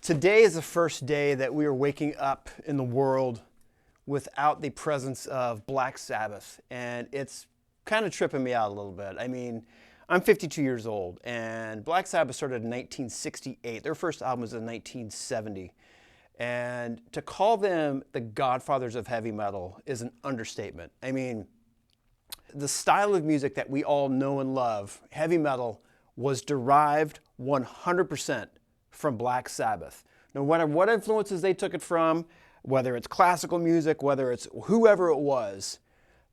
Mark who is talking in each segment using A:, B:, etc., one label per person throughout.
A: Today is the first day that we are waking up in the world without the presence of Black Sabbath, and it's kind of tripping me out a little bit. I mean, I'm 52 years old, and Black Sabbath started in 1968. Their first album was in 1970. And to call them the godfathers of heavy metal is an understatement. I mean, the style of music that we all know and love, heavy metal, was derived 100% from Black Sabbath. No matter what influences they took it from, whether it's classical music, whether it's whoever it was,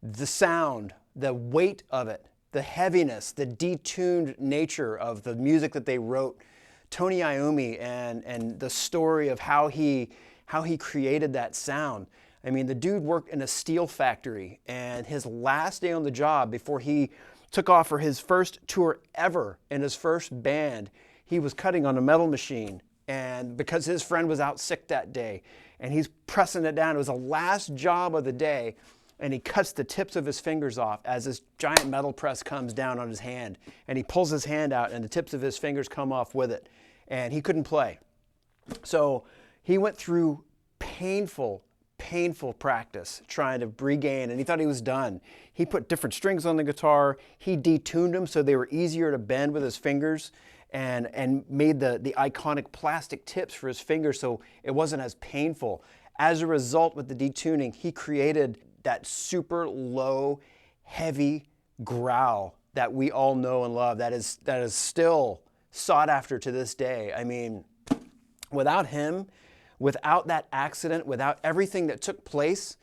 A: the sound, the weight of it, the heaviness, the detuned nature of the music that they wrote, Tony Iommi and the story of how he created that sound. I mean, the dude worked in a steel factory, and his last day on the job before he took off for his first tour ever in his first band, he was cutting on a metal machine. And because his friend was out sick that day, and he's pressing it down, it was the last job of the day, and he cuts the tips of his fingers off as this giant metal press comes down on his hand. And he pulls his hand out, and the tips of his fingers come off with it. And he couldn't play. So he went through painful practice trying to regain, and he thought he was done. He put different strings on the guitar. He detuned them so they were easier to bend with his fingers, and made the iconic plastic tips for his fingers so it wasn't as painful. As a result, with the detuning, he created that super low, heavy growl that we all know and love, that is still sought after to this day. I mean, without him, without that accident, without everything that took place,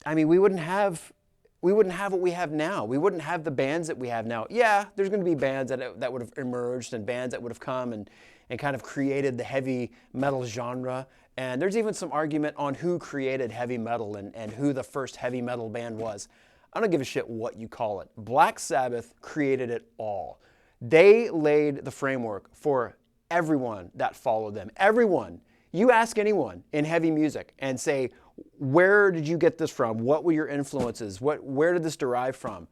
A: I mean, we wouldn't have what we have now. We wouldn't have the bands that we have now. Yeah, there's going to be bands that would have emerged, and bands that would have come and kind of created the heavy metal genre. And there's even some argument on who created heavy metal and who the first heavy metal band was. I don't give a shit what you call it. Black Sabbath created it all. They laid the framework for everyone that followed them. Everyone. You ask anyone in heavy music and say, where did you get this from? What were your influences? Where did this derive from?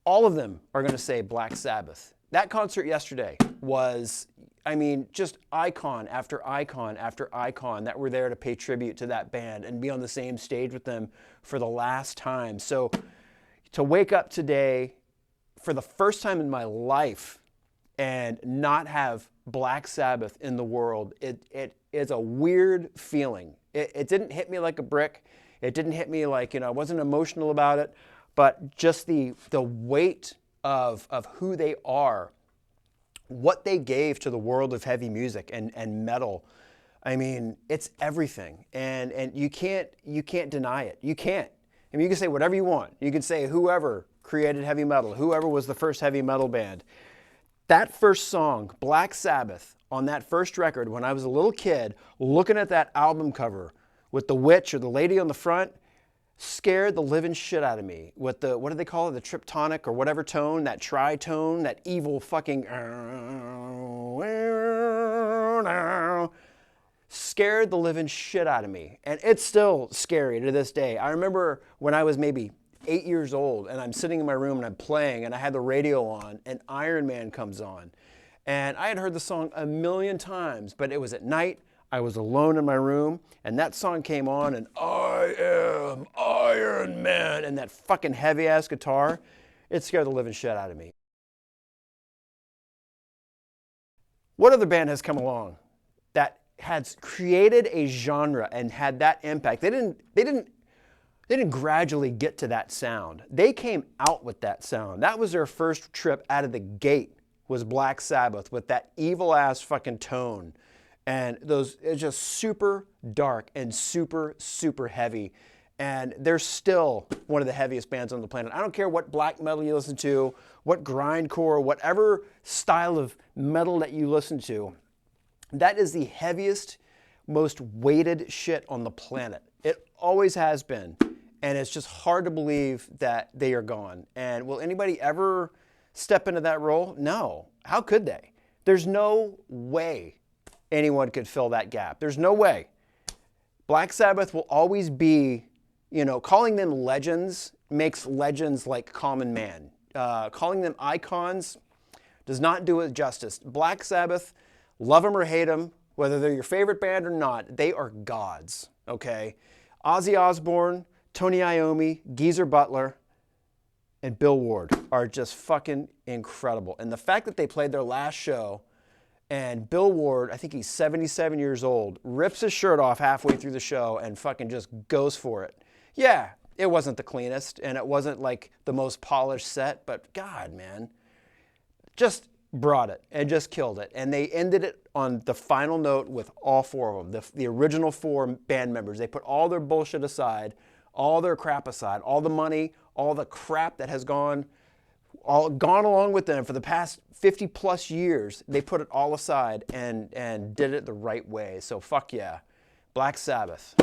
A: All of them are going to say Black Sabbath. That concert yesterday was, I mean, just icon after icon after icon that were there to pay tribute to that band and be on the same stage with them for the last time. So to wake up today for the first time in my life and not have Black Sabbath in the world, it is a weird feeling. It didn't hit me like a brick. It didn't hit me like, I wasn't emotional about it, but just the weight of who they are, what they gave to the world of heavy music and metal. I mean, it's everything, and you can't deny it. You can't. I mean, you can say whatever you want. You can say whoever created heavy metal, whoever was the first heavy metal band. That first song, Black Sabbath, on that first record, when I was a little kid, looking at that album cover with the witch or the lady on the front, scared the living shit out of me. With the, what do they call it, the triptonic or whatever tone, that tritone, that evil fucking, scared the living shit out of me. And it's still scary to this day. I remember when I was maybe 8 years old, and I'm sitting in my room and I'm playing, and I had the radio on, and Iron Man comes on. And I had heard the song a million times, but it was at night, I was alone in my room, and that song came on, and I am Iron Man, and that fucking heavy-ass guitar, it scared the living shit out of me. What other band has come along that has created a genre and had that impact? They didn't gradually get to that sound. They came out with that sound. That was their first trip out of the gate, was Black Sabbath, with that evil-ass fucking tone. And it's just super dark and super heavy. And they're still one of the heaviest bands on the planet. I don't care what black metal you listen to, what grindcore, whatever style of metal that you listen to, that is the heaviest, most weighted shit on the planet. It always has been. And it's just hard to believe that they are gone. And will anybody ever step into that role? No. How could they? There's no way anyone could fill that gap. There's no way. Black Sabbath will always be, calling them legends makes legends like common man. Calling them icons does not do it justice. Black Sabbath, love them or hate them, Whether they're your favorite band or not, they are gods, okay? Ozzy Osbourne, Tony Iommi, Geezer Butler, and Bill Ward are just fucking incredible. And the fact that they played their last show, and Bill Ward, I think he's 77 years old, rips his shirt off halfway through the show and fucking just goes for it. Yeah, it wasn't the cleanest, and it wasn't like the most polished set, but God, man, just brought it and just killed it. And they ended it on the final note with all four of them, the original four band members. They put all their bullshit aside, all their crap aside, all the money, all the crap that has gone along with them for the past 50 plus years. They put it all aside and did it the right way. So fuck yeah. Black Sabbath.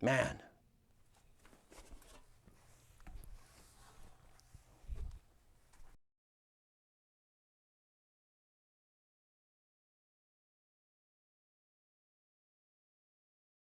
A: Man.